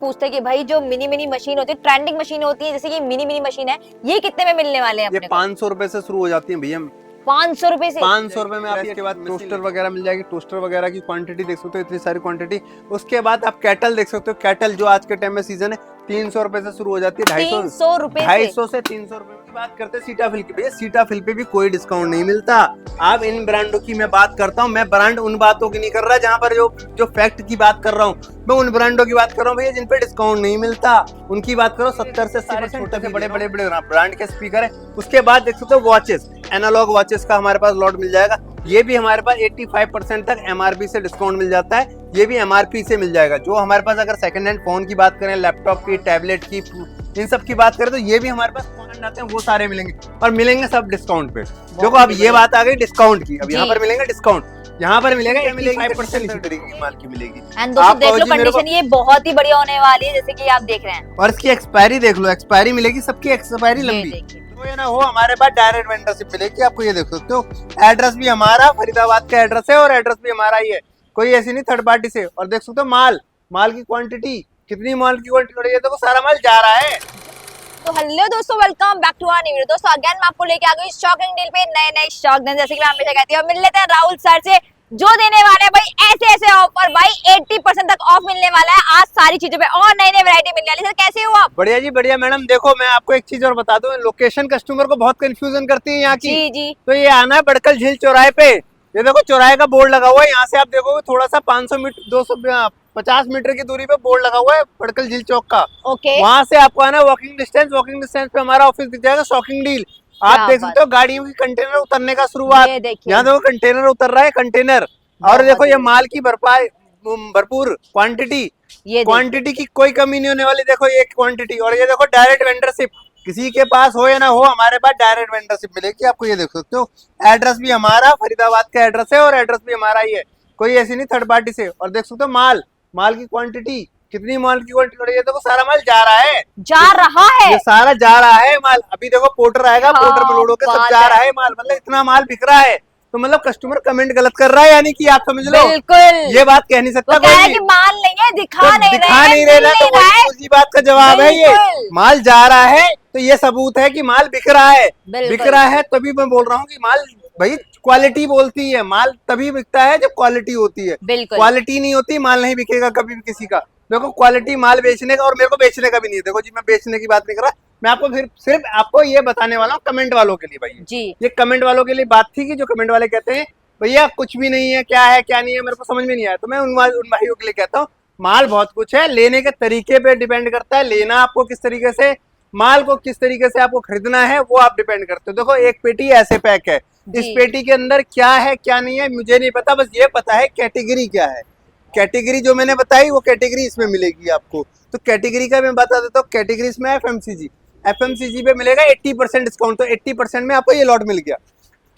पूछते हैं कि भाई जो मिनी मिनी मशीन होती है, ट्रेंडिंग मशीन होती है, जैसे कि मिनी मिनी मशीन है, ये कितने में मिलने वाले हैं ये अपने को? 500 रुपए से शुरू हो जाती है भैया। 500 रुपए से? 500 रुपए में आप इसके बाद टोस्टर वगैरह मिल जाएगी। टोस्टर वगैरह की क्वांटिटी देख सकते हो, इतनी सारी क्वांटिटी। उसके बाद आप कैटल देख सकते हो। कैटल जो आज के टाइम में सीजन है 300 रुपए से शुरू हो जाती है। 300 रुपए से? 250 से 300 रुपए की बात करते हैं। सीटाफिल की भैया, सीटाफिल पे भी कोई डिस्काउंट नहीं मिलता। आप इन ब्रांडों की मैं बात करता हूँ, मैं ब्रांड उन बातों की नहीं कर रहा जहाँ पर जो फैक्ट की बात कर रहा हूँ, मैं उन ब्रांडों की बात कर रहा हूँ भैया जिन पे डिस्काउंट नहीं मिलता। उनकी बात करो। 70 से 80% छोटे से बड़े बड़े ब्रांड के स्पीकर है। उसके बाद देख सकते हो वॉचेस, एनालॉग वॉचेस का हमारे पास लॉट मिल जाएगा। ये भी हमारे पास 85% तक एमआरपी से डिस्काउंट मिल जाता है। ये भी एमआरपी से मिल जाएगा। जो हमारे पास अगर सेकंड हैंड फोन की बात करें, लैपटॉप की, टैबलेट की, इन सब की बात करें तो ये भी हमारे पास फोन आते हैं, वो सारे मिलेंगे और मिलेंगे सब डिस्काउंट पे। देखो अब ये बात आ गई डिस्काउंट की। अब यहाँ पर मिलेंगे डिस्काउंट, यहाँ पर मिलेगा 85% इसी तरीके की माल की मिलेगी। एंड दोस्तों देख लो कंडीशन, ये बहुत ही बढ़िया होने वाली है, जैसे कि आप देख रहे हैं। और इसकी एक्सपायरी देख लो, एक्सपायरी मिलेगी, सबकी एक्सपायरी लंबी। तो ये ना हो, हमारे पास डायरेक्ट वेंडरशिप मिलेगी आपको। ये देख सकते हो एड्रेस भी हमारा फरीदाबाद का एड्रेस है और एड्रेस भी हमारा ही है, कोई ऐसी नहीं थर्ड पार्टी से। और देख सकते हो माल की क्वांटिटी, कितनी माल की क्वांटिटी है, देखो सारा माल जा रहा है। तो हेलो दोस्तों, welcome back to our new video. दोस्तों अगेन मैं आपको लेके आ गई शॉकिंग डील पे, नए स्टॉक देन, जैसे कि मैं हमेशा कहती हूँ। मिल लेते हैं राहुल सर से, जो देने वाले हैं भाई ऐसे ऑफर, भाई 80% तक ऑफ मिलने वाला है आज सारी चीजों पे, और नई वैरायटी मिलने वाली है। सर कैसे हो आप? बढ़िया जी बढ़िया। मैडम देखो, मैं आपको एक चीज और बता दूं, लोकेशन कस्टमर को बहुत कंफ्यूजन करती है यहाँ की। जी जी। तो ये आना है बड़कल झील चौराहे पे। ये देखो चौराहे का बोर्ड लगा हुआ है। यहाँ से आप देखोगे थोड़ा सा 500 मीटर 250 मीटर की दूरी पे बोर्ड लगा हुआ है बड़कल झील चौक का। ओके। वहां से आपको आना, वॉकिंग डिस्टेंस पे हमारा ऑफिस दिख जाएगा, शॉकिंग डील। आप देख सकते हो गाड़ियों की कंटेनर उतरने का शुरुआत। यहाँ देखो कंटेनर उतर रहा है, कंटेनर। और देखो ये माल की भरपूर क्वांटिटी की कोई कमी नहीं होने वाली। देखो ये क्वांटिटी, और ये देखो डायरेक्ट वेंडरशिप। किसी के पास हो या ना हो, हमारे पास डायरेक्ट वेंडरशिप मिलेगी आपको। ये देख सकते हो एड्रेस भी हमारा फरीदाबाद का एड्रेस है और एड्रेस भी हमारा ही है, कोई ऐसी नहीं थर्ड पार्टी से। और देख सकते हो माल की क्वांटिटी, कितनी माल की क्वांटिटी, ये देखो सारा माल जा रहा है, ये सारा जा रहा है माल। अभी देखो पोर्टर आएगा, पोर्टर में लोड होकर सब जा रहा है माल। मतलब इतना माल बिक रहा है, तो मतलब कस्टमर कमेंट गलत कर रहा है, यानी कि आप समझ लो। बिल्कुल ये बात कह नहीं सकता कोई कि माल नहीं है, दिखा नहीं रहा, तो उसी बात का जवाब है। ये माल जा रहा है तो ये सबूत है कि माल बिक रहा है। बिक रहा है तभी मैं बोल रहा हूँ कि माल, भाई क्वालिटी बोलती है, माल तभी बिकता है जब क्वालिटी होती है। क्वालिटी नहीं होती माल नहीं बिकेगा कभी भी किसी का। देखो क्वालिटी माल बेचने का, और मेरे को बेचने का भी नहीं है। देखो जी, मैं बेचने की बात नहीं कर रहा, मैं आपको सिर्फ आपको ये बताने वाला हूँ कमेंट वालों के लिए। भाई जी, ये कमेंट वालों के लिए बात थी कि जो कमेंट वाले कहते हैं भैया कुछ भी नहीं है, क्या है क्या नहीं है, मेरे को समझ में नहीं आया। तो मैं उन भाइयों के लिए कहता हूँ, माल बहुत कुछ है, लेने के तरीके पे डिपेंड करता है। लेना आपको किस तरीके से, माल को किस तरीके से आपको खरीदना है, वो आप डिपेंड करते हो। देखो एक पेटी ऐसे पैक है, इस पेटी के अंदर क्या है क्या नहीं है मुझे नहीं पता, बस ये पता है कैटेगरी क्या है। कैटेगरी जो मैंने बताई वो कैटेगरी इसमें मिलेगी आपको। तो कैटेगरी का मैं बता देता हूँ। कैटेगरी इसमें एफएमसीजी पे मिलेगा 80% डिस्काउंट। तो 80% में आपको ये लॉट मिल गया।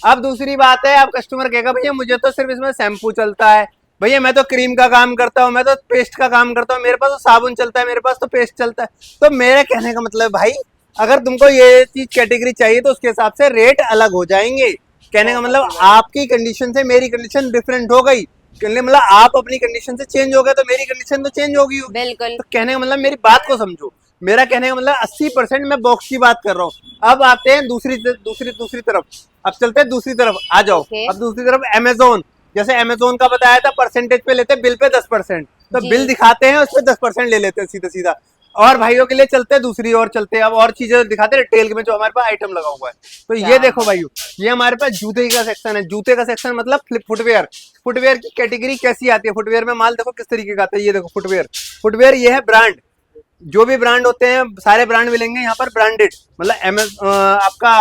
अब दूसरी बात है, आप कस्टमर कहेगा भैया मुझे तो सिर्फ इसमें शैम्पू चलता है, भैया मैं तो क्रीम का काम करता हूँ, मैं तो पेस्ट का काम करता हूँ, मेरे पास तो साबुन चलता है, मेरे पास तो पेस्ट चलता है। तो मेरे कहने का मतलब भाई, अगर तुमको ये चीज कैटेगरी चाहिए तो उसके हिसाब से रेट अलग हो जाएंगे। कहने का मतलब आपकी कंडीशन से मेरी कंडीशन डिफरेंट हो गई, मतलब आप अपनी कंडीशन से चेंज हो गए तो मेरी कंडीशन तो चेंज होगी। बिल्कुल। तो कहने का मतलब मेरी बात को समझो। मेरा कहने का मतलब 80% मैं बॉक्स की बात कर रहा हूँ। अब आते हैं दूसरी तरफ। अब चलते हैं दूसरी तरफ, आ जाओ। अब दूसरी तरफ अमेज़न, जैसे अमेज़न का बताया था परसेंटेज पे लेते हैं, बिल पे 10%। तो बिल दिखाते हैं, उस पर 10% ले लेते हैं सीधा। और भाइयों के लिए चलते हैं दूसरी ओर, चलते हैं अब और चीजें दिखाते हैं रिटेल में जो हमारे पास आइटम लगा हुआ है। तो ये देखो भाइयों, ये हमारे पास जूते का सेक्शन है। जूते का सेक्शन मतलब फुटवेयर की कैटेगरी कैसी आती है। फुटवेयर में माल देखो किस तरीके का आता है। ये देखो फुटवेयर ये है ब्रांड, जो भी ब्रांड होते हैं सारे ब्रांड मिलेंगे यहाँ पर। ब्रांडेड मतलब आपका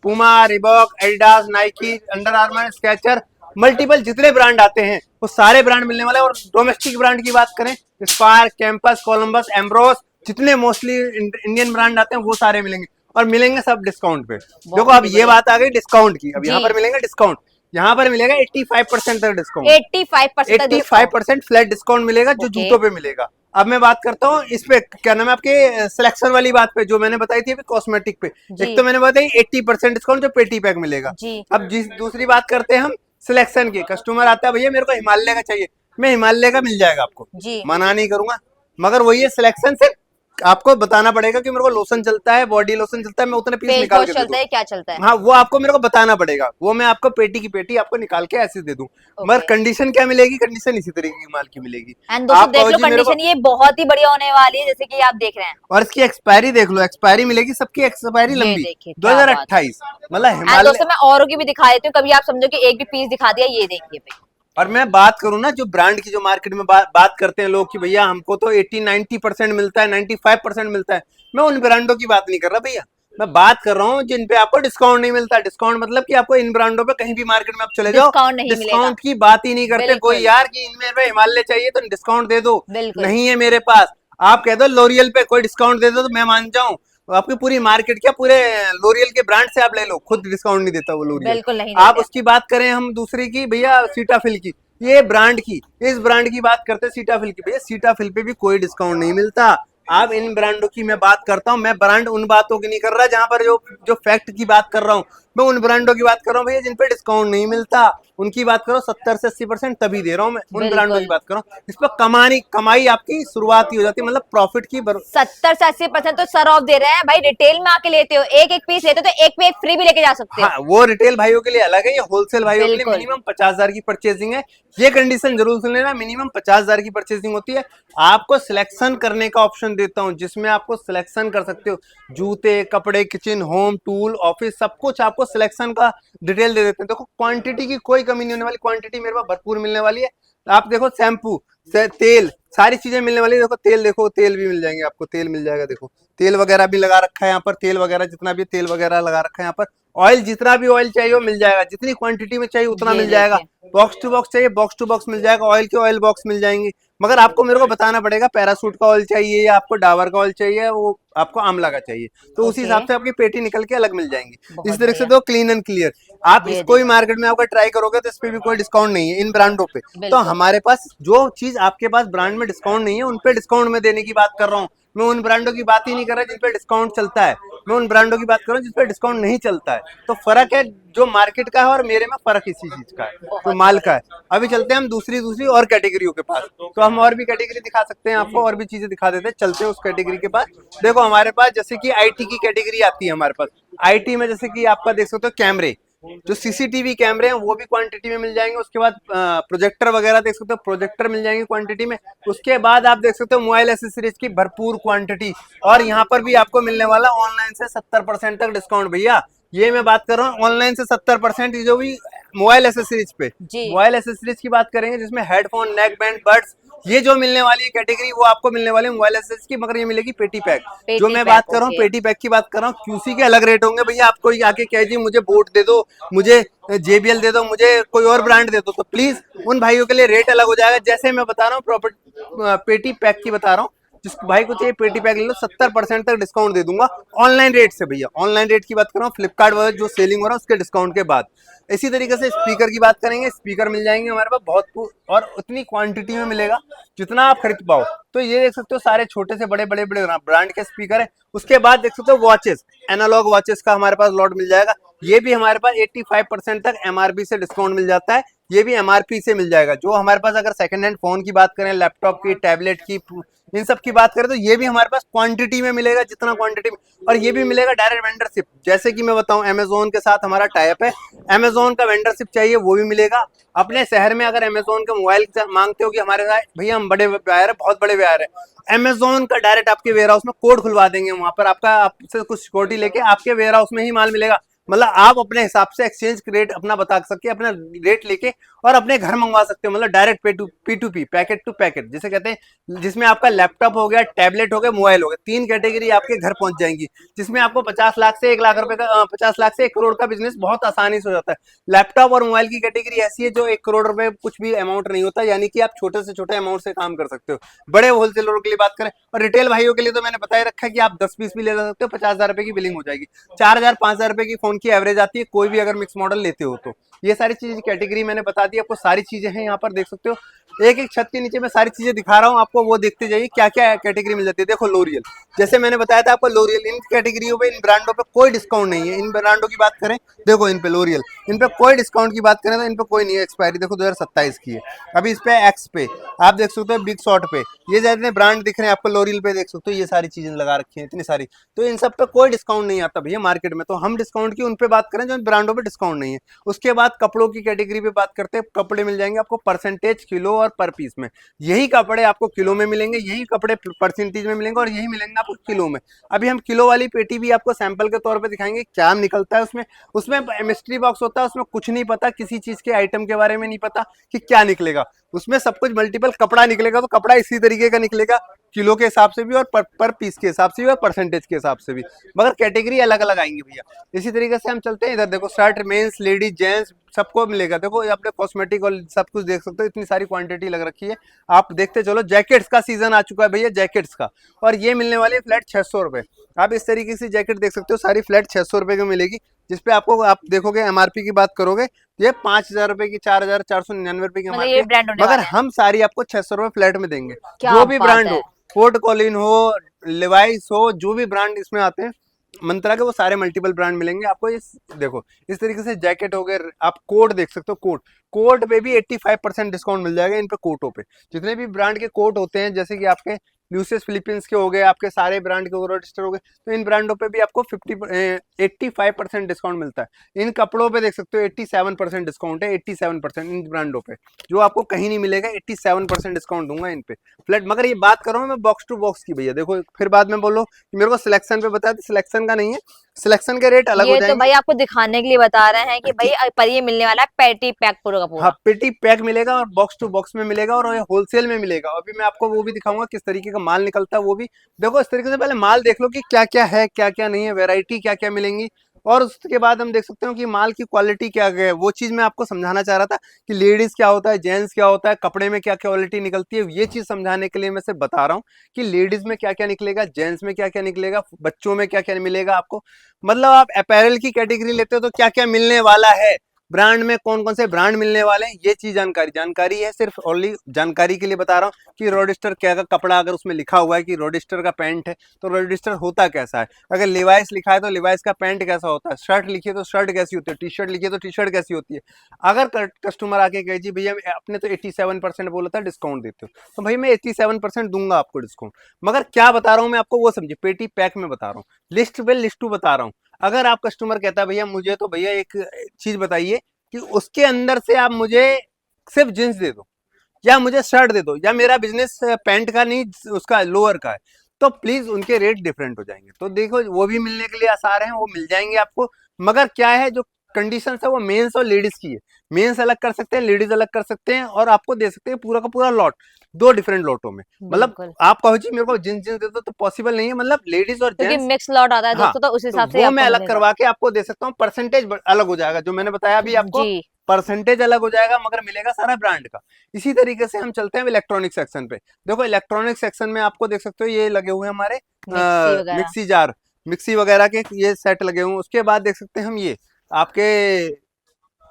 Puma, Reebok, Adidas, Nike, under armour, sketcher, multiple जितने ब्रांड आते हैं वो सारे ब्रांड मिलने वाले। और डोमेस्टिक ब्रांड की बात करें, स्पार्क, कैंपस, कोलंबस, एम्ब्रोस, जितने मोस्टली इंडियन ब्रांड आते हैं वो सारे मिलेंगे, और मिलेंगे सब डिस्काउंट पे। देखो अब ये बात आ गई डिस्काउंट की। अब यहाँ पर मिलेंगे डिस्काउंट, यहाँ पर मिलेगा 85% तक डिस्काउंट। 85% फ्लैट डिस्काउंट मिलेगा जो जूतों पे मिलेगा। अब मैं बात करता हूँ इस पे, क्या नाम है आपके सिलेक्शन वाली बात पे, जो मैंने बताई थी कॉस्मेटिक पे। एक तो मैंने बताई 80% डिस्काउंट जो पेटी पैक मिलेगा। अब दूसरी बात करते हैं हम सिलेक्शन की। कस्टमर आता है भैया मेरे को हिमालय का चाहिए, मैं हिमालय का मिल जाएगा आपको, मना नहीं करूंगा। मगर वही है, सिलेक्शन से आपको बताना पड़ेगा कि मेरे को लोशन चलता है, बॉडी लोशन चलता है, मैं उतने पीस फेस निकाल वॉश के दे चलता दूं। है, क्या चलता है? हाँ, वो आपको मेरे को बताना पड़ेगा, वो मैं आपको पेटी की पेटी आपको निकाल के ऐसे दे दूं। मगर ओके। कंडीशन क्या मिलेगी? कंडीशन इसी तरीके की माल की मिलेगी। एंड दोस्तों आप देख कहो लो जी मेरे को, कंडीशन, ये बहुत ही बढ़िया होने वाली है, जैसे कि आप देख रहे हैं। और इसकी एक्सपायरी देख लो, एक्सपायरी मिलेगी, सबकी एक्सपायरी ये लंबी, देखिए क्या बात है। 2028, मतलब एंड हिमालय। दोस्तों मैं औरों की भी दिखा देती हूँ, कभी आप समझो कि एक भी पीस दिखा दिया, ये देखिए भाई। और मैं बात करूं ना, जो ब्रांड की जो मार्केट में बात करते हैं लोग कि भैया हमको तो 80-90% मिलता है, 95% मिलता है, मैं उन ब्रांडों की बात नहीं कर रहा भैया। मैं बात कर रहा हूँ जिन पे आपको डिस्काउंट नहीं मिलता। डिस्काउंट मतलब कि आपको इन ब्रांडों पे कहीं भी मार्केट में आप चले जाओ, डिस्काउंट नहीं मिलेगा। डिस्काउंट की बात ही नहीं करते कोई बिल्कुल यार कि इनमें पे हिमालय चाहिए तो डिस्काउंट दे दो। बिल्कुल नहीं है मेरे पास। आप कह दो लोरियल पे कोई डिस्काउंट दे दो तो मैं मान जाऊं। आपकी पूरी मार्केट क्या, पूरे लोरियल के ब्रांड से आप ले लो, खुद डिस्काउंट नहीं देता वो लोरियल। बिल्कुल नहीं आप देते। उसकी बात करें हम दूसरी की भैया, सीटाफिल की, ये ब्रांड की, इस ब्रांड की बात करते हैं सीटाफिल की, भैया सीटाफिल पे भी कोई डिस्काउंट नहीं मिलता। आप इन ब्रांडों की मैं बात करता हूँ, मैं ब्रांड उन बातों की नहीं कर रहा जहां पर जो जो फैक्ट की बात कर रहा हूँ, मैं उन ब्रांडों की बात कर रहा हूँ भैया जिन पे डिस्काउंट नहीं मिलता। उनकी बात करो 70 से 80% तभी दे रहा हूँ मैं, उन ब्रांडों की बिल्कुल बात कर रहा हूँ। इस पर कमाई आपकी शुरुआत ही हो जाती है, मतलब प्रॉफिट की 70 से 80% तो सर ऑफ दे रहे हैं भाई। रिटेल में आके लेते हो, एक एक पीस लेते हो तो एक पे एक फ्री भी लेके जा सकते हो। हाँ, वो रिटेल भाइयों के लिए अलग है, ये होलसेल भाइयों के लिए बिल्कुल मिनिमम 50,000 की परचेजिंग है। ये कंडीशन जरूर सुन लेना, मिनिमम 50,000 की परचेजिंग होती है। आपको सिलेक्शन करने का ऑप्शन देता हूँ, जिसमें आपको सिलेक्शन कर सकते हो, जूते, कपड़े, किचन, होम, टूल, ऑफिस, सब कुछ आपको सिलेक्शन का डिटेल दे देते हैं। देखो क्वांटिटी की कोई कमी नहीं होने वाली, क्वांटिटी मेरे पास भरपूर मिलने वाली है। आप देखो शैम्पू से तेल, सारी चीजें मिलने वाली है। देखो तेल, देखो तेल भी मिल जाएंगे आपको, तेल मिल जाएगा, देखो तेल वगैरह भी लगा रखा है यहाँ पर, तेल वगैरह जितना भी तेल वगैरह लगा रखा है यहाँ पर। ऑयल, जितना भी ऑयल चाहिए वो मिल जाएगा, जितनी क्वांटिटी में चाहिए उतना ये मिल जाएगा। देखिए। बॉक्स टू बॉक्स चाहिए, बॉक्स टू बॉक्स मिल जाएगा, ऑयल के ऑयल बॉक्स मिल जाएंगे। मगर आपको मेरे को बताना पड़ेगा पैरासूट का ऑयल चाहिए या आपको डाबर का ऑयल चाहिए, वो आपको आंवला का चाहिए, तो उसी ओके हिसाब से आपकी पेटी निकल के अलग मिल जाएंगी। इस बहुत तरह से बढ़िया। दो क्लीन एंड क्लियर। आप ये इसको ही देखिए मार्केट में आपका ट्राई करोगे तो इस पे भी कोई डिस्काउंट नहीं है इन ब्रांडों पे। तो बिल्कुल हमारे पास जो चीज आपके पास ब्रांड में डिस्काउंट नहीं है, उन पे डिस्काउंट में देने की बात कर रहा हूँ। मैं उन ब्रांडों की बात ही नहीं कर रहा जिन पे डिस्काउंट चलता है, मैं उन ब्रांडों की बात कर रहा हूँ जिस पे डिस्काउंट नहीं चलता है। तो फर्क है जो मार्केट का है और मेरे में, फर्क इसी चीज का है, जो बहुत माल का बढ़िया। है। अभी चलते हैं हम दूसरी दूसरी और कैटेगरियों के पास, तो हम और भी कैटेगरी दिखा सकते हैं आपको, और भी चीजें दिखा देते हैं। चलते हैं उस कैटेगरी के पास। देखो हमारे पास जैसे कि आईटी की कैटेगरी आती है हमारे पास। आईटी में जैसे कि आपका देख सकते हो कैमरे, जो सीसीटीवी कैमरे हैं वो भी क्वांटिटी में मिल जाएंगे। उसके बाद प्रोजेक्टर वगैरह देख सकते हो, प्रोजेक्टर मिल जाएंगे क्वांटिटी में। उसके बाद आप देख सकते हो मोबाइल एसेसरीज की भरपूर क्वांटिटी, और यहाँ पर भी आपको मिलने वाला ऑनलाइन से 70% तक डिस्काउंट भैया। ये मैं बात कर रहा हूँ ऑनलाइन से 70%, जो भी मोबाइल एसेसरीज पे। जी मोबाइल एसेसरीज की बात करेंगे जिसमें हेडफोन, नेक बैंड, बड्स, ये जो मिलने वाली है कैटेगरी वो आपको मिलने वाली है मोबाइल एसेसरीज की, मगर ये मिलेगी पेटी पैक। जो पेटी मैं बात पैक कर रहा हूँ ओके। पेटी पैक की बात कर रहा हूँ, क्यूसी के अलग रेट होंगे भैया। आपको आके कह जी मुझे बोट दे दो, मुझे जेबीएल दे दो, मुझे कोई और ब्रांड दे दो, तो प्लीज उन भाइयों के लिए रेट अलग हो जाएगा। जैसे मैं बता रहा हूँ प्रॉपर्टी पेटी पैक की बता रहा हूँ, जिस भाई को चाहिए पेटी पैक ले लो, 70% तक डिस्काउंट दे दूंगा ऑनलाइन रेट से भैया। ऑनलाइन रेट की बात कर रहा हूँ, फ्लिपकार्ट वगैरह जो सेलिंग हो रहा है उसके डिस्काउंट के बाद। इसी तरीके से स्पीकर की बात करेंगे, स्पीकर मिल जाएंगे हमारे पास बहुत, और उतनी क्वांटिटी में मिलेगा जितना आप खरीद पाओ। तो ये देख सकते हो सारे छोटे से बड़े बड़े बड़े ब्रांड के स्पीकर है। उसके बाद देख सकते हो वॉचेस, एनालॉग वॉचेस का हमारे पास लॉट मिल जाएगा। ये भी हमारे पास 85% तक एमआरपी से डिस्काउंट मिल जाता है। ये भी एमआरपी से मिल जाएगा। जो हमारे पास अगर सेकंड हैंड फोन की बात करें, लैपटॉप की, टैबलेट की, इन सब की बात करें, तो ये भी हमारे पास क्वांटिटी में मिलेगा, जितना क्वांटिटी में। और ये भी मिलेगा डायरेक्ट वेंडरशिप। जैसे कि मैं बताऊं, अमेजोन के साथ हमारा टाइप है, अमेजोन का वेंडरशिप चाहिए वो भी मिलेगा। अपने शहर में अगर अमेजोन का मोबाइल मांगते हो कि हमारे साथ भैया हम बड़े व्यापार है, बहुत बड़े व्यापार है, अमेजोन का डायरेक्ट आपके वेयर हाउस में कोड खुलवा देंगे। वहां पर आपका, आपसे कुछ सिक्योरिटी लेके आपके वेयर हाउस में ही माल मिलेगा। मतलब आप अपने हिसाब से एक्सचेंज रेट अपना बता सकते, अपना रेट लेके और अपने घर मंगवा सकते हो। मतलब direct P2P, packet to packet जिसे कहते हैं, जिसमें आपका लैपटॉप हो गया, टैबलेट हो गया, मोबाइल हो गया, 3 कैटेगरी आपके घर पहुंच जाएंगी। जिसमें आपको 50 लाख से 1 लाख रुपए का, 50 लाख से 1 करोड़ का बिजनेस बहुत आसानी से हो जाता है। लैपटॉप और मोबाइल की कैटेगरी ऐसी है जो 1 करोड़ रुपए कुछ भी अमाउंट नहीं होता, यानी कि आप छोटे से छोटे अमाउंट से काम कर सकते हो। बड़े होलसेलरों के लिए बात करें और रिटेल भाइयों के लिए तो मैंने बताया रखा है कि आप 10 पीस भी ले सकते हो, 50,000 रुपए की बिलिंग हो जाएगी। 4,000-5,000 रुपए की फोन की एवरेज आती है, कोई भी अगर मिक्स मॉडल लेते हो तो। ये सारी चीज कैटेगरी मैंने बता दी आपको, सारी चीजें हैं यहाँ पर देख सकते हो। एक एक छत के नीचे मैं सारी चीजें दिखा रहा हूँ आपको, वो देखते जाइए क्या क्या कैटेगरी मिल जाती है। देखो लोरियल, जैसे मैंने बताया था आपको लोरियल, इन कैटेगरियों पे, इन ब्रांडों पे कोई डिस्काउंट नहीं है। इन ब्रांडों की बात करें, देखो इन पे लोरियल, इन पे कोई डिस्काउंट की बात करें तो इन पे कोई नहीं है। एक्सपायरी देखो 2027 की है। अभी इस पे एक्स पे आप देख सकते हो, बिग शॉट पे, ये जितने ब्रांड दिख रहे हैं आपको, लोरियल पे देख सकते हो, ये सारी चीजें लगा रखी हैं इतनी सारी। तो इन सब पे कोई डिस्काउंट नहीं आता भैया मार्केट में। तो हम डिस्काउंट की उन पे बात करें जो इन ब्रांडों पे डिस्काउंट नहीं है। उसके बाद कपड़ों की कैटेगरी पे बात करते हैं, कपड़े मिल जाएंगे आपको परसेंटेज, किलो और पर पीस में। यही कपड़े आपको किलो में मिलेंगे, यही कपड़े परसेंटेज में मिलेंगे और यही मिलेंगे आपको किलो में। अभी हम किलो वाली पेटी भी आपको सैंपल के तौर पे दिखाएंगे क्या निकलता है उसमें। उसमें मिस्ट्री बॉक्स होता है, उसमें कुछ नहीं पता, किसी चीज के आइटम के बारे में नहीं पता कि क्या निकलेगा। उसमें सब कुछ मल्टीपल कपड़ा निकलेगा, तो कपड़ा इसी तरीके का निकलेगा, किलो के हिसाब से भी और पर पीस के हिसाब से भी और परसेंटेज के हिसाब से भी, मगर कैटेगरी अलग अलग आएंगी भैया। इसी तरीके से हम चलते हैं इधर, देखो शर्ट, मेंस, लेडीज, जेंट्स सबको मिलेगा। देखो ये अपने कॉस्मेटिक और सब कुछ देख सकते हो, इतनी सारी क्वांटिटी लग रखी है। आप देखते चलो, जैकेट्स का सीजन आ चुका है भैया, जैकेट्स का, और ये मिलने वाली है फ्लैट 600 रुपए। आप इस तरीके से जैकेट देख सकते हो, सारी फ्लैट 600 रुपए की मिलेगी, जिसपे आपको, आप देखोगे एमआरपी की बात करोगे, ये 5000 रुपए की, 4499 रुपए की मतलब एमआरपी ये है, ब्रांड होने मगर वाले हैं। हम सारी आपको 600 रुपए फ्लैट में देंगे। क्या जो भी बात ब्रांड है। हो, फोर्ट कॉलिन हो, लिवाइस हो, जो भी ब्रांड इसमें आते हैं मंत्रा के, वो सारे मल्टीपल ब्रांड मिलेंगे आपको। इस देखो इस तरीके से जैकेट हो गए, आप कोट देख सकते हो, कोट पे भी 85% डिस्काउंट मिल जाएगा इन पे, कोटों पे। जितने भी ब्रांड के कोट होते हैं, जैसे कि आपके ल्यूसियस फिलीपींस के हो गए, आपके सारे ब्रांड के रोडस्टर हो गए, तो इन ब्रांडों पे भी आपको 85% डिस्काउंट मिलता है। इन कपड़ों पे देख सकते हो 87% डिस्काउंट है, 87% इन ब्रांडों पे, जो आपको कहीं नहीं मिलेगा। 87% डिस्काउंट दूंगा इन पे फ्लैट। मगर ये बात कर रहा हूँ मैं बॉक्स टू बॉक्स की भैया। देखो फिर बाद में बोलो कि मेरे को सिलेक्शन पे बताया, तो सिलेक्शन का नहीं है, सिलेक्शन के रेट अलग हो ये तो जाएंगे भाई आपको दिखाने के लिए बता रहे हैं कि कि भाई पर ये मिलने वाला है पैटी पैक पूरा का हाँ, पूरा। पेटी पैक मिलेगा और बॉक्स टू बॉक्स में मिलेगा और होलसेल में मिलेगा। अभी मैं आपको वो भी दिखाऊंगा किस तरीके का माल निकलता है वो भी। देखो इस तरीके से पहले माल देख लो कि क्या क्या है, क्या क्या नहीं है, वैरायटी क्या क्या मिलेंगी, और उसके बाद हम देख सकते हो कि माल की क्वालिटी क्या है। वो चीज मैं आपको समझाना चाह रहा था कि लेडीज क्या होता है, जेंट्स क्या होता है, कपड़े में क्या क्वालिटी निकलती है। ये चीज समझाने के लिए मैं सिर्फ बता रहा हूँ कि लेडीज में क्या क्या निकलेगा, जेंट्स में क्या क्या निकलेगा, बच्चों में क्या क्या मिलेगा आपको। मतलब आप अपैरल की कैटेगरी लेते हो तो क्या क्या मिलने वाला है, ब्रांड में कौन कौन से ब्रांड मिलने वाले हैं, ये चीज जानकारी है, सिर्फ ओनली जानकारी के लिए बता रहा हूँ कि रोडिस्टर क्या का कपड़ा, अगर उसमें लिखा हुआ है कि रोडिस्टर का पैंट है तो रोडिस्टर होता कैसा है, अगर लिवाइस लिखा है तो लिवाइस का पैंट कैसा होता है, शर्ट लिखी है तो शर्ट कैसी होती है, टी शर्ट लिखी है तो टी शर्ट कैसी होती है। अगर कस्टमर आके कहे जी भैया आपने तो 87% बोला था डिस्काउंट देते हो, तो भाई मैं 87% दूंगा आपको डिस्काउंट। मगर क्या बता रहा हूँ मैं आपको वो समझिए, पेटी पैक में बता रहा हूँ, लिस्ट पे लिस्ट बता रहा हूँ। अगर आप कस्टमर कहता है भैया मुझे तो भैया एक चीज बताइए कि उसके अंदर से आप मुझे सिर्फ जींस दे दो, या मुझे शर्ट दे दो, या मेरा बिजनेस पैंट का नहीं उसका लोअर का है, तो प्लीज उनके रेट डिफरेंट हो जाएंगे। तो देखो वो भी मिलने के लिए आसार हैं, वो मिल जाएंगे आपको। मगर क्या है, जो कंडीशन है वो मेंस और लेडीज की है। मेंस अलग कर सकते हैं, लेडीज अलग कर सकते हैं, और आपको दे सकते हैं पूरा का पूरा लॉट, दो डिफरेंट लॉटों में। मतलब बिल्कुल, आप कहो जी मेरे को जींस जींस दे दो, तो पॉसिबल नहीं है, मतलब लेडीज और क्योंकि जेंट्स। मिक्स लॉट आता है हाँ, दोस्तों, तो उस तो हिसाब से ही वो मैं आपको अलग मिलेगा। करवा के आपको दे सकता हूँ, परसेंटेज अलग हो जाएगा, जो मैंने बताया अभी आपको, जी। परसेंटेज अलग हो जाएगा, मगर मिलेगा सारा ब्रांड का। इसी तरीके से हम चलते हैं इलेक्ट्रॉनिक सेक्शन पे। देखो इलेक्ट्रॉनिक सेक्शन में आपको देख सकते हो ये लगे हुए हैं हमारे मिक्सी वगैरह। मिक्सी जार, मिक्सी वगैरह के ये सेट लगे हुए हैं। उसके बाद देख सकते हैं हम ये आपके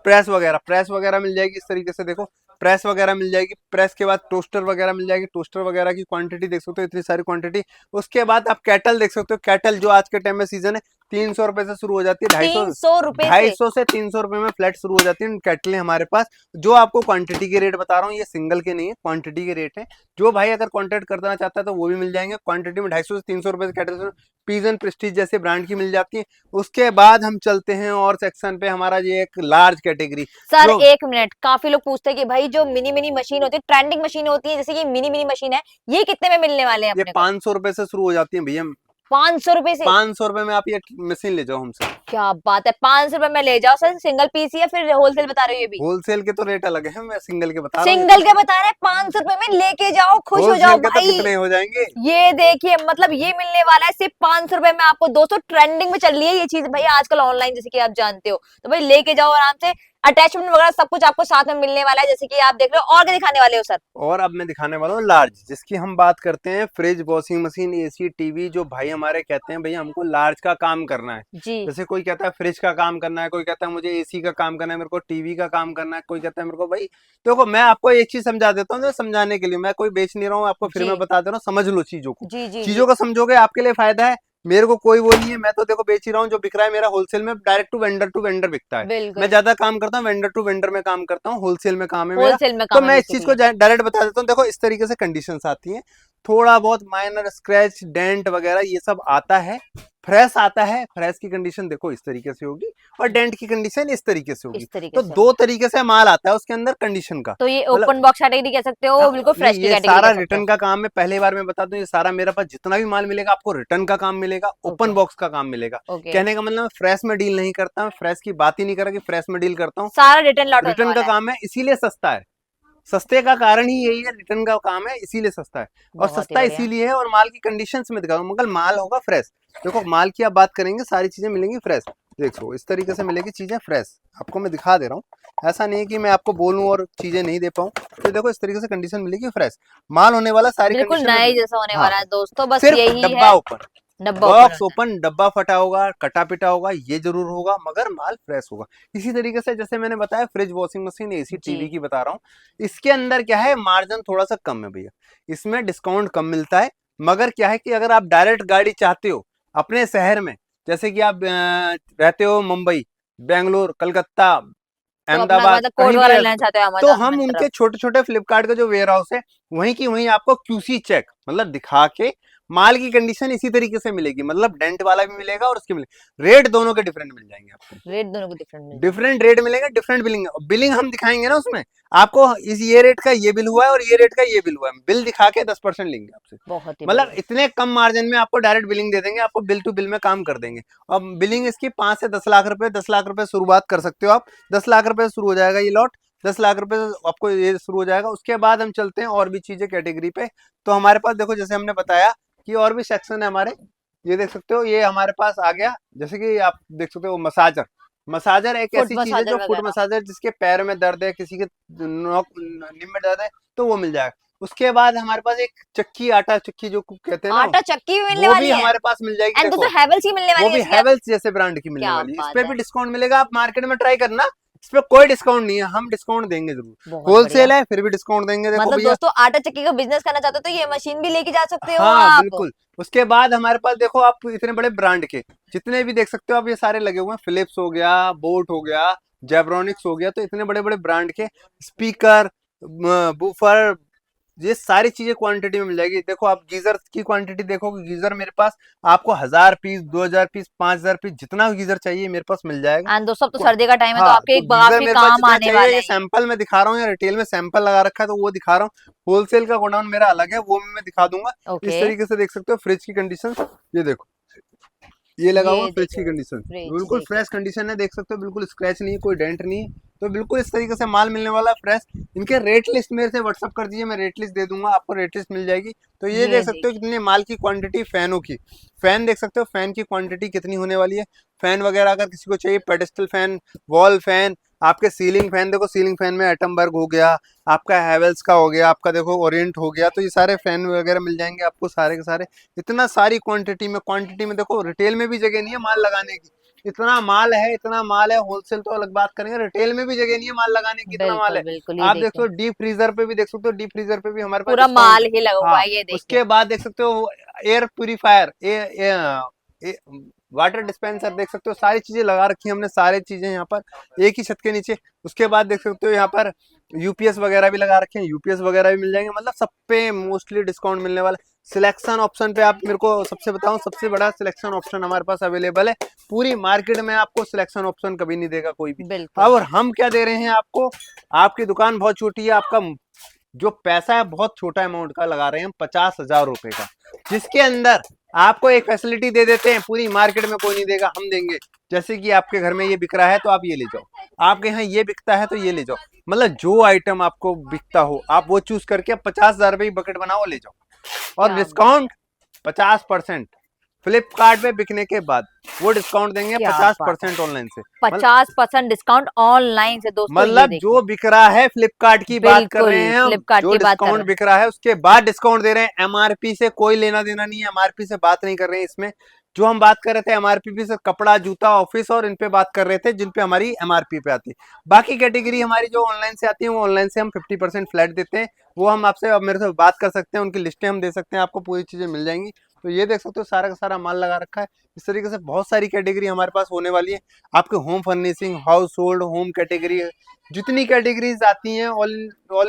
प्रेस वगैरह मिल जाएगी। इस तरीके से देखो प्रेस वगैरह मिल जाएगी। प्रेस के बाद टोस्टर वगैरह मिल जाएगी, टोस्टर वगैरह की क्वांटिटी देख सकते हो, इतनी सारी क्वांटिटी। उसके बाद आप कैटल देख सकते हो, कैटल जो आज के टाइम में सीजन है 300 रुपए से शुरू हो जाती है, 300 रुपए से। 250 से 300 रुपए में फ्लैट शुरू हो जाती है कैटलें हमारे पास। जो आपको क्वांटिटी के रेट बता रहा हूँ, ये सिंगल के नहीं है, क्वांटिटी के रेट है। जो भाई अगर कॉन्टेक्ट करना चाहता है तो वो भी मिल जाएंगे क्वांटिटी में, 250 से 300 रुपए से कैटल पीजन प्रेस्टीज जैसे ब्रांड की मिल जाती है। उसके बाद हम चलते हैं और सेक्शन पे, हमारा ये एक लार्ज कैटेगरी। सर जो एक मिनट, काफी लोग पूछते हैं कि भाई जो मिनी मिनी मशीन होती है, ट्रेंडिंग मशीन होती है, जैसे कि मिनी मिनी मशीन है, ये कितने में मिलने वाले हैं ये अपने को? 500 रुपए से शुरू हो जाती है भैया। 500 रुपए से? 500 रुपए में आप ये मशीन ले जाओ हमसे। क्या बात है, 500 रुपए में ले जाओ सर। सिंगल पीस या फिर होलसेल बता रहे हो ये भी? होलसेल के तो रेट अलग है, मैं सिंगल के बता रहा हूँ। सिंगल के बता रहे हैं, 500 रुपए में लेके जाओ, खुश हो जाओ होलसेल के तो भाई। कितने हो जाएंगे? ये देखिए, मतलब ये मिलने वाला है सिर्फ 500 रुपए में आपको। दोस्तों ट्रेंडिंग में चल रही है ये चीज भाई आजकल ऑनलाइन, जैसे कि आप जानते हो, तो भाई लेके जाओ आराम से। अटैचमेंट वगैरह सब कुछ आपको साथ में मिलने वाला है, जैसे कि आप देख रहे हो। और क्या दिखाने वाले हो सर? और अब मैं दिखाने वाला हूँ लार्ज, जिसकी हम बात करते हैं fridge, washing machine, AC, TV. जो भाई हमारे कहते हैं भैया हमको लार्ज का काम करना है, जी जैसे कोई कहता है फ्रिज का काम करना है, कोई कहता है मुझे एसी का काम करना है, मेरे को टीवी का काम करना है, कोई कहता है मेरे को भाई। देखो मैं आपको एक चीज समझा देता हूँ, समझाने के लिए, मैं कोई बेच नहीं रहा हूँ आपको, फिर जी मैं बता दे रहा हूँ, समझ लो चीजों को। जी जी चीजों को समझोगे आपके लिए फायदा है, मेरे को कोई वो नहीं है। मैं तो देखो बेच ही रहा हूँ, जो बिक रहा है मेरा होलसेल में, डायरेक्ट टू वेंडर बिकता है। बिल्कुल। मैं ज्यादा काम करता हूँ वेंडर टू वेंडर में काम करता हूँ, होलसेल में काम है मेरा। होलसेल में तो काम है मैं इस चीज को बेसिकली। डायरेक्ट बता देता हूँ। देखो इस तरीके से कंडीशंस आती हैं, थोड़ा बहुत माइनर स्क्रैच, डेंट वगैरह ये सब आता है। फ्रेश आता है, फ्रेश की कंडीशन देखो इस तरीके से होगी, और डेंट की कंडीशन इस तरीके से होगी। इस तरीके तो से। दो तरीके से माल आता है उसके अंदर कंडीशन का। तो ये मतलब ओपन बॉक्स कैटेगरी कह सकते हो, बिल्कुल फ्रेश की ये कैटेगरी सारा कह सकते हो। रिटर्न का काम है। पहली बार मैं बता दूं, ये सारा मेरे पास जितना भी माल मिलेगा आपको रिटर्न का काम मिलेगा, ओपन ओके बॉक्स का काम मिलेगा। ओके। कहने का मतलब फ्रेश में डील नहीं करता, मैं फ्रेश की बात ही नहीं कर रहा कि फ्रेश में डील करता हूँ। सारा रिटर्न लॉट होने रिटर्न का वाला है। काम है, इसीलिए सस्ता है। सस्ते का कारण ही यही है, रिटर्न का काम है इसीलिए सस्ता है। और बहुत ही सस्ता बढ़िया। इसीलिए है, और माल की कंडीशंस में दिखा रहा हूं, मगर माल होगा फ्रेश। देखो माल की आप बात करेंगे, सारी चीजें मिलेंगी फ्रेश। देखो इस तरीके से मिलेगी चीजें फ्रेश, आपको मैं दिखा दे रहा हूँ। ऐसा नहीं है कि मैं आपको बोलूं और चीजें नहीं दे पाऊं। तो देखो इस तरीके से कंडीशन मिलेगी फ्रेश, माल होने वाला सारी बिल्कुल कंडीशन नए में। जैसा होने हाँ, वाला है दोस्तों, बस सिर्फ यही डब्बा है। ओपन, डब्बा ओपन बॉक्स होता है। ओपन, डब्बा फटा होगा, कटा पिटा होगा, ये जरूर होगा, मगर माल फ्रेश होगा। इसी तरीके से जैसे मैंने बताया फ्रिज, वॉशिंग मशीन, एसी, जी टीवी की बता रहा हूँ। इसके अंदर क्या है, मार्जिन थोड़ा सा कम है भैया, इसमें डिस्काउंट कम मिलता है। मगर क्या है कि अगर आप डायरेक्ट गाड़ी चाहते हो अपने शहर में, जैसे कि आप रहते हो मुंबई, बेंगलोर, कलकत्ता, तो अपना अहमदाबाद, मतलब कोड कहीं भी वगैरह रहते लेना हो, चाहते हो तो अमेजोन हम मिंत्रा। उनके छोटे छोटे फ्लिपकार्ट के जो वेयर हाउस है, वहीं की वहीं आपको क्यूसी चेक मतलब दिखा के माल की कंडीशन इसी तरीके से मिलेगी, मतलब डेंट वाला भी मिलेगा और उसकी मिलेगी। रेट दोनों के डिफरेंट मिल जाएंगे आपको, रेट दोनों को डिफरेंट मिल जाएंगे। डिफरेंट रेट मिलेगा, डिफरेंट बिलिंग। बिलिंग हम दिखाएंगे ना उसमें आपको, इस ये रेट का ये बिल हुआ है और ये रेट का ये बिल हुआ है, बिल दिखा के 10% लेंगे आपसे। बहुत ही मतलब बढ़िया। इतने कम मार्जिन में आपको डायरेक्ट बिलिंग दे देंगे, आपको बिल टू बिल में काम कर देंगे। और बिलिंग इसकी 5 से 10 लाख रुपए, 10 लाख रुपए शुरुआत कर सकते हो आप। 10 लाख रुपए से शुरू हो जाएगा ये लॉट, 10 लाख रुपए से आपको ये शुरू हो जाएगा। उसके बाद हम चलते हैं और भी चीजें कैटेगरी पे। तो हमारे पास देखो, जैसे हमने बताया कि और भी सेक्शन है हमारे, ये देख सकते हो, ये हमारे पास आ गया। जैसे कि आप देख सकते हो मसाजर, मसाजर एक फुट ऐसी चीज है जो मसाजर फुट वगैरह। मसाजर, जिसके पैर में दर्द है, किसी के नोक निम में दर्द है, तो वो मिल जाएगा। उसके बाद हमारे पास एक चक्की, आटा चक्की जो कहते हैं ना, आटा चक्की भी मिलने वो भी वाली है। हमारे पास मिल जाएगी। एंड देखो दोस्तों हैवेल्स ही मिलने वो वाली है भी इसके हैवेल्स जैसे ब्रांड की मिलने क्या वाली है। इस बात पे है। भी डिस्काउंट मिलेगा, आप मार्केट में ट्राई करना, इस पे कोई डिस्काउंट नहीं है, हम डिस्काउंट देंगे जरूर। बहुत बढ़िया। होलसेल है फिर भी डिस्काउंट देंगे। देखो मतलब भैया, दोस्तों आटा चक्की का बिजनेस करना चाहते हो तो ये मशीन भी लेके जा सकते हो हाँ आप। बिल्कुल। उसके बाद हमारे पास देखो, आप इतने बड़े ब्रांड के जितने भी देख सकते हो आप, ये सारे लगे हुए हैं। फिलिप्स हो गया, बोट हो गया, जेब्रॉनिक्स हो गया, तो इतने बड़े बड़े ब्रांड के स्पीकर, बूफर, ये सारी चीजें क्वांटिटी में मिल जाएगी। देखो आप गीजर की क्वांटिटी देखोगे, गीजर मेरे पास आपको 1000 पीस, 2000 पीस, 5000 पीस, जितना गीजर चाहिए मेरे पास मिल जाएगा। एंड दोस्तों अब तो सर्दी का टाइम है तो हाँ, आपके तो एक गीजर काफी मेरे पास काम जितना आने चाहिए, वाला ये है ये। सैंपल में दिखा रहा हूँ, या रिटेल में सैंपल लगा रखा है तो वो दिखा रहा हूँ। होलसेल का गोडाउन मेरा अलग है, वो भी मैं दिखा दूंगा। इस ओके। तरीके से देख सकते हो फ्रिज की कंडीशन, ये देखो, ये लगा हुआ ये फ्रिज की देखिए कंडीशन, फ्रिज बिल्कुल देखिए। फ्रेश कंडीशन है, देख सकते हो, बिल्कुल स्क्रैच नहीं है, कोई डेंट नहीं है। तो बिल्कुल इस तरीके से माल मिलने वाला फ्रेश। इनके रेट लिस्ट मेरे से व्हाट्सअप कर दीजिए, मैं रेट लिस्ट दे दूंगा आपको, रेट लिस्ट मिल जाएगी। तो ये ये देख सकते हो देखिए। कितने माल की क्वांटिटी, फैनों की, फैन देख सकते हो, फैन की क्वांटिटी कितनी होने वाली है। फैन वगैरह अगर किसी को चाहिए, पेडेस्टल फैन, वॉल फैन, आपके सीलिंग फैन, देखो सीलिंग फैन में एटमबर्ग हो गया, आपका हैवेल्स का हो गया, आपका देखो ओरिएंट हो गया, तो ये सारे फैन वगैरह मिल जाएंगे आपको सारे के सारे। इतना सारी क्वांटिटी में देखो, रिटेल में भी जगह नहीं है माल लगाने की, इतना माल है, इतना माल है। होलसेल तो अलग बात करेंगे, रिटेल में भी जगह नहीं है माल लगाने की, इतना माल बिल्कुल है। बिल्कुल ये आप देख देखिए। सकते हो डीप फ्रीजर पे भी, देख सकते हो डीप फ्रीजर पे भी हमारे पास पूरा डिस्काउंट माल है। ही लगा हुआ हाँ, है ये देखिए। उसके बाद देख सकते हो एयर प्यूरिफायर, वाटर डिस्पेंसर, देख सकते हो सारी चीजें लगा रखी है हमने, सारी चीजें यहाँ पर एक ही छत के नीचे। उसके बाद देख सकते हो यहाँ पर यूपीएस वगैरह भी लगा रखे हैं, यूपीएस वगैरह भी मिल जाएंगे, मतलब सब पे मोस्टली डिस्काउंट मिलने वाला है। सिलेक्शन ऑप्शन पे आप मेरे को सबसे बताऊं, सबसे बड़ा सिलेक्शन ऑप्शन हमारे पास अवेलेबल है। पूरी मार्केट में आपको सिलेक्शन ऑप्शन कभी नहीं देगा कोई भी। बिल्कुल। और हम क्या दे रहे हैं आपको, आपकी दुकान बहुत छोटी है, आपका जो पैसा है बहुत छोटा अमाउंट का लगा रहे हैं हम, 50,000 रुपए का, जिसके अंदर आपको एक फैसिलिटी दे देते हैं, पूरी मार्केट में कोई नहीं देगा, हम देंगे। जैसे कि आपके घर में ये बिक रहा है तो आप ये ले जाओ, आपके यहाँ ये बिकता है तो ये ले जाओ, मतलब जो आइटम आपको बिकता हो आप वो चूज करके 50,000 रुपए की बकेट बनाओ, ले जाओ। और क्या बात। डिस्काउंट 50%, फ्लिपकार्ट पे बिकने के बाद वो डिस्काउंट देंगे क्या 50% ऑनलाइन से। 50% डिस्काउंट ऑनलाइन से दोस्तों, ये मतलब देखिए। जो बिक रहा है फ्लिपकार्ट की बात कर बिल्कुल रहे हैं हम, फ्लिपकार्ट जो की बात कर रहे डिस्काउंट हैं। बिक रहा है उसके बाद डिस्काउंट दे रहे हैं। एमआरपी से कोई लेना देना नहीं है, एमआरपी से बात नहीं कर रहे हैं इसमें। जो हम बात कर रहे थे एमआरपी से कपड़ा, जूता, ऑफिस और इन पे बात कर रहे थे जिन पे हमारी एमआरपी पे आती है। बाकी कैटेगरी हमारी जो ऑनलाइन से आती है वो ऑनलाइन से हम 50% फ्लैट देते हैं। वो हम आपसे अब मेरे से बात कर सकते हैं, उनकी लिस्टें हम दे सकते हैं, आपको पूरी चीजें मिल जाएंगी। तो ये देख सकते हो सारा का सारा माल लगा रखा है। इस तरीके से बहुत सारी कैटेगरी हमारे पास होने वाली है। आपके home furnishing, house hold, home category, जितनी कैटेगरीज आती हैं ऑल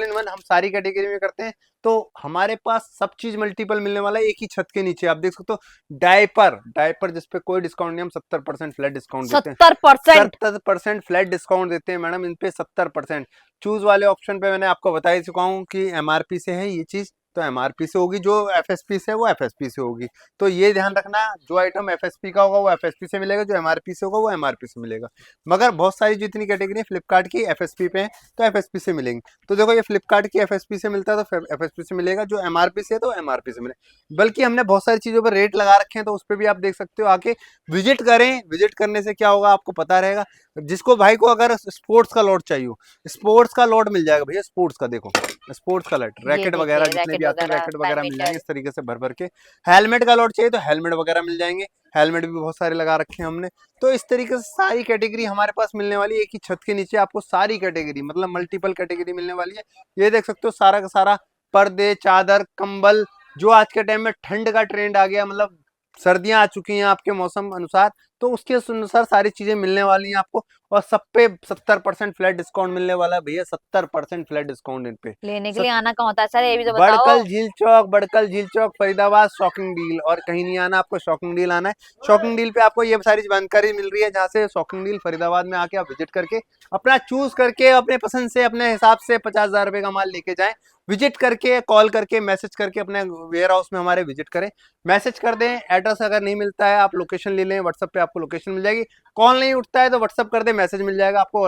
इन वन हम सारी कैटेगरी में करते हैं। तो हमारे पास सब चीज मल्टीपल मिलने वाला है एक ही छत के नीचे। आप देख सकते हो डायपर, डायपर जिसपे कोई डिस्काउंट नहीं, हम 70% फ्लैट डिस्काउंट देते हैं। 70%। 70% फ्लैट डिस्काउंट देते हैं मैडम इन पे 70%। चूज वाले ऑप्शन पे मैंने आपको बता ही चुका हूँ कि एमआरपी से है ये चीज, तो एमआरपी से होगी। जो एफएसपी से है वो एफएसपी से होगी। तो ये ध्यान रखना, जो आइटम एफएसपी का होगा वो एफएसपी से मिलेगा, जो एमआरपी से होगा वो एमआरपी से मिलेगा। मगर बहुत सारी जितनी कैटेगरी फ्लिपकार्ट की एफएसपी पे है तो एफएसपी से मिलेंगी। तो देखो ये फ्लिपकार्ट की एफएसपी से मिलता है तो एफएसपी से मिलेगा, जो एमआरपी से है तो एमआरपी से मिलेगा। बल्कि हमने बहुत सारी चीजों पर रेट लगा रखे हैं, तो उस पर भी आप देख सकते हो, आके विजिट करें। विजिट करने से क्या होगा आपको पता रहेगा। जिसको भाई को अगर स्पोर्ट्स का लॉट चाहिए, स्पोर्ट्स का लॉट मिल जाएगा भैया। स्पोर्ट्स का देखो, स्पोर्ट्स का लॉट, ये रैकेट वगैरह देखिए जितने भी रैकेट आते हैं वगैरह, रैकेट वगैरह मिल जाएंगे बैडमिंटन। इस तरीके से भर भर के। हेलमेट का लॉट चाहिए तो हेलमेट वगैरह मिल जाएंगे, हेलमेट भी बहुत सारे लगा रखे हैं हमने। तो इस तरीके से सारी कैटेगरी हमारे पास मिलने वाली है एक ही छत के नीचे। आपको सारी कैटेगरी मतलब मल्टीपल कैटेगरी मिलने वाली है। ये देख सकते हो सारा का सारा पर्दे, चादर, कंबल, जो आज के टाइम में ठंड का ट्रेंड आ गया, मतलब सर्दियां आ चुकी हैं आपके मौसम अनुसार, तो उसके अनुसार सारी चीजें मिलने वाली हैं आपको। और सब पे 70% फ्लैट डिस्काउंट मिलने वाला है भैया, 70% फ्लैट डिस्काउंट इन पे। लेने के लिए आना कहाँ होता है सर, ये भी तो बताओ। बड़कल झील चौक, बड़कल झील चौक, फरीदाबाद, शॉकिंग डील, और कहीं नहीं आना, आपको शॉकिंग डील आना है। शॉकिंग डील पे आपको ये सारी जानकारी मिल रही है, जहाँ से शॉकिंग डील फरीदाबाद में आके आप विजिट करके अपना चूज करके अपने पसंद से अपने हिसाब से 50,000 रुपए का माल लेके जाएं। विजिट करके, कॉल करके, मैसेज करके अपने वेयर हाउस में हमारे विजिट करें। मैसेज कर दें, एड्रेस अगर नहीं मिलता है आप लोकेशन ले लें, व्हाट्सएप पे आपको लोकेशन मिल जाएगी। कॉल नहीं उठता है तो व्हाट्सएप कर दें, मैसेज मिल जाएगा आपको।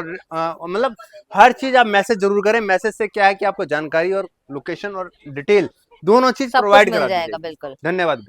मतलब हर चीज आप मैसेज जरूर करें। मैसेज से क्या है कि आपको जानकारी और लोकेशन और डिटेल दोनों चीज सब कुछ प्रोवाइड मिल करा दी जाएगा जाएगी। बिल्कुल। धन्यवाद।